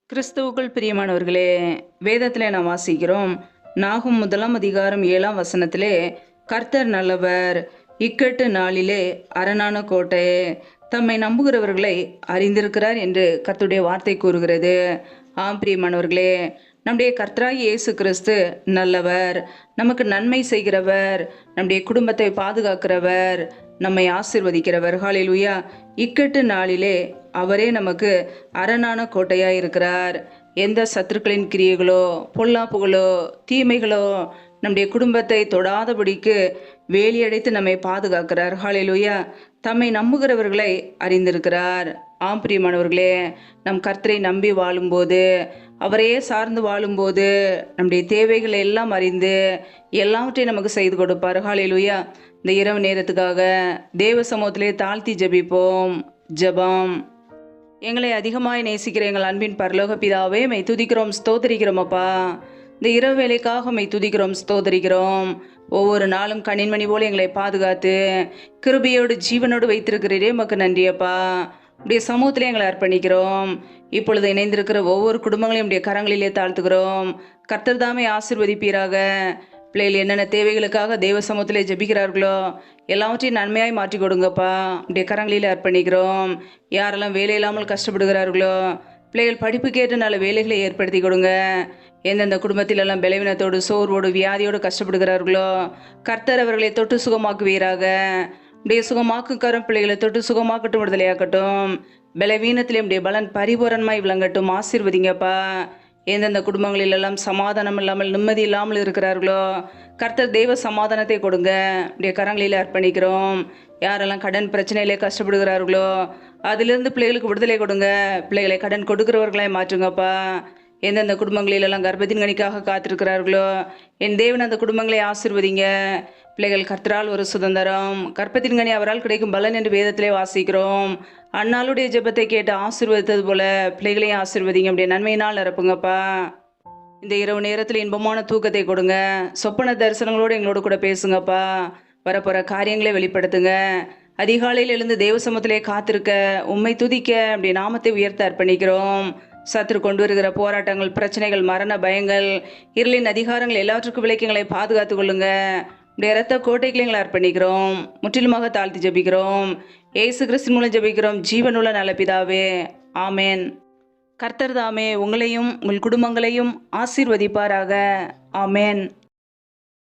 கிறிஸ்துவுக்குள் பிரியமானவர்களே, வேதத்திலே நாம் வாசிக்கிறோம். நாகும் 1 அதிகாரம் 7 வசனத்திலே, கர்த்தர் நல்லவர், இக்கட்டு நாளிலே அரணான கோட்டை, தம்மை நம்புகிறவர்களை அறிந்திருக்கிறார் என்று கர்த்தருடைய வார்த்தை கூறுகிறது. ஆம் பிரியமானவர்களே, நம்முடைய கர்த்தராகிய இயேசு கிறிஸ்து நல்லவர், நமக்கு நன்மை செய்கிறவர், நம்முடைய குடும்பத்தை பாதுகாக்கிறவர், நம்மை ஆசீர்வதிக்கிறவர். ஹல்லேலூயா. இக்கட்டு நாளிலே அவரே நமக்கு அரணான கோட்டையாய் இருக்கிறார். எந்த சத்துருக்களின் கிரியைகளோ பொல்லாப்புகளோ தீமைகளோ நம்முடைய குடும்பத்தை தொடாதபடிக்கு வேலியடைத்து நம்மை பாதுகாக்கிறார். ஹல்லேலூயா. தம்மை நம்புகிறவர்களை அறிந்திருக்கிறார். ஆம் பிரியமானவர்களே, நம் கர்த்தரை நம்பி வாழும்போது, அவரையே சார்ந்து வாழும்போது, நம்முடைய தேவைகளை எல்லாம் அறிந்து எல்லாவற்றையும் நமக்கு செய்து கொடுப்பார். ஹல்லேலூயா. இந்த இரவு நேரத்துக்காக தேவ சமூகத்திலே தாழ்த்தி ஜெபிப்போம். ஜெபம். எங்களை அதிகமாய் நேசிக்கிற எங்கள் அன்பின் பரலோக பிதாவே, மை துதிக்கிறோம், ஸ்தோத்தரிக்கிறோம் அப்பா. இந்த இரவு வேலைக்காக மை துதிக்கிறோம், ஸ்தோத்தரிக்கிறோம். ஒவ்வொரு நாளும் கண்ணின்மணி போல எங்களை பாதுகாத்து கிருபையோடு ஜீவனோடு வைத்திருக்கிறீரே, உமக்கு நன்றி அப்பா. உடைய சமூகத்திலே எங்களை அர்ப்பணிக்கிறோம். இப்பொழுது இணைந்திருக்கிற ஒவ்வொரு குடும்பங்களையும் உடைய கரங்களிலே தாழ்த்துகிறோம். கர்த்தர் தாமே ஆசீர்வதிப்பீராக. பிள்ளைகள் என்னென்ன தேவைகளுக்காக தேவ சமூகத்திலே ஜெபிக்கிறார்களோ எல்லாவற்றையும் நன்மையாய் மாற்றி கொடுங்கப்பா. உடைய கரங்களிலே அர்ப்பணிக்கிறோம். யாரெல்லாம் வேலை இல்லாமல் கஷ்டப்படுகிறார்களோ, பிள்ளைகள் படிப்புக்கேற்ற நல்ல வேலைகளை ஏற்படுத்தி கொடுங்க. எந்தெந்த குடும்பத்திலெல்லாம் பலவீனத்தோடு சோர்வோடு வியாதியோடு கஷ்டப்படுகிறார்களோ, கர்த்தர் அவர்களை தொட்டு சுகமாக்குவீராக. உடைய சுகமாக்கும் கரும் பிள்ளைகளை தொட்டு சுகமாக்கட்டும், விடுதலையாக்கட்டும். பலவீனத்திலே உடைய பலன் பரிபூரணமாய் விளங்கட்டும். ஆசீர்வதிங்கப்பா. எந்தெந்த குடும்பங்களிலெல்லாம் சமாதானம் இல்லாமல் நிம்மதி இல்லாமல் இருக்கிறார்களோ, கர்த்தர் தெய்வ சமாதானத்தை கொடுங்க. உடைய கரங்களில் அர்ப்பணிக்கிறோம். யாரெல்லாம் கடன் பிரச்சனையிலே கஷ்டப்படுகிறார்களோ அதிலிருந்து பிள்ளைகளுக்கு விடுதலை கொடுங்க. பிள்ளைகளை கடன் கொடுக்கிறவர்களாய் மாற்றுங்கப்பா. எந்தெந்த குடும்பங்களிலெல்லாம் கர்ப்பத்தின் கனிக்காக காத்திருக்கிறார்களோ, என் தேவன் அந்த குடும்பங்களை ஆசீர்வதிங்க. பிள்ளைகள் கர்த்தரால் ஒரு சுதந்திரம், கர்ப்பத்தின் கனி அவரால் கிடைக்கும் பலன் என்று வேதத்திலே வாசிக்கிறோம். அன்னாளுடைய ஜெபத்தை கேட்டு ஆசீர்வதித்தது போல பிள்ளைகளையும் ஆசீர்வதிங்க. அப்படியே நன்மையினால் நிரப்புங்கப்பா. இந்த இரவு நேரத்தில் இன்பமான தூக்கத்தை கொடுங்க. சொப்பன தரிசனங்களோடு எங்களோடு கூட பேசுங்கப்பா. வரப்போகிற காரியங்களை வெளிப்படுத்துங்க. அதிகாலையில் எழுந்து தேவ சமூகத்திலே காத்திருக்க, உம்மை துதிக்க, அப்படி நாமத்தை உயர்த்த அர்ப்பணிக்கிறோம். சத்துரு கொண்டு வருகிற போராட்டங்கள், பிரச்சனைகள், மரண பயங்கள், இருளின் அதிகாரங்கள் எல்லாவற்றுக்கும் விலைக்குங்களை பாதுகாத்து கொள்ளுங்க. உடைய இரத்த கோட்டைகளை எங்களை அர்ப்பணிக்கிறோம். முற்றிலுமாக தாழ்த்தி ஜெபிக்கிறோம். ஏசு கிறிஸ்து மூலம் ஜெபிக்கிறோம், ஜீவனுள்ள நல்ல பிதாவே. ஆமேன். கர்த்தர் தாமே உங்களையும் உங்கள் குடும்பங்களையும் ஆசீர்வதிப்பாராக. ஆமேன்.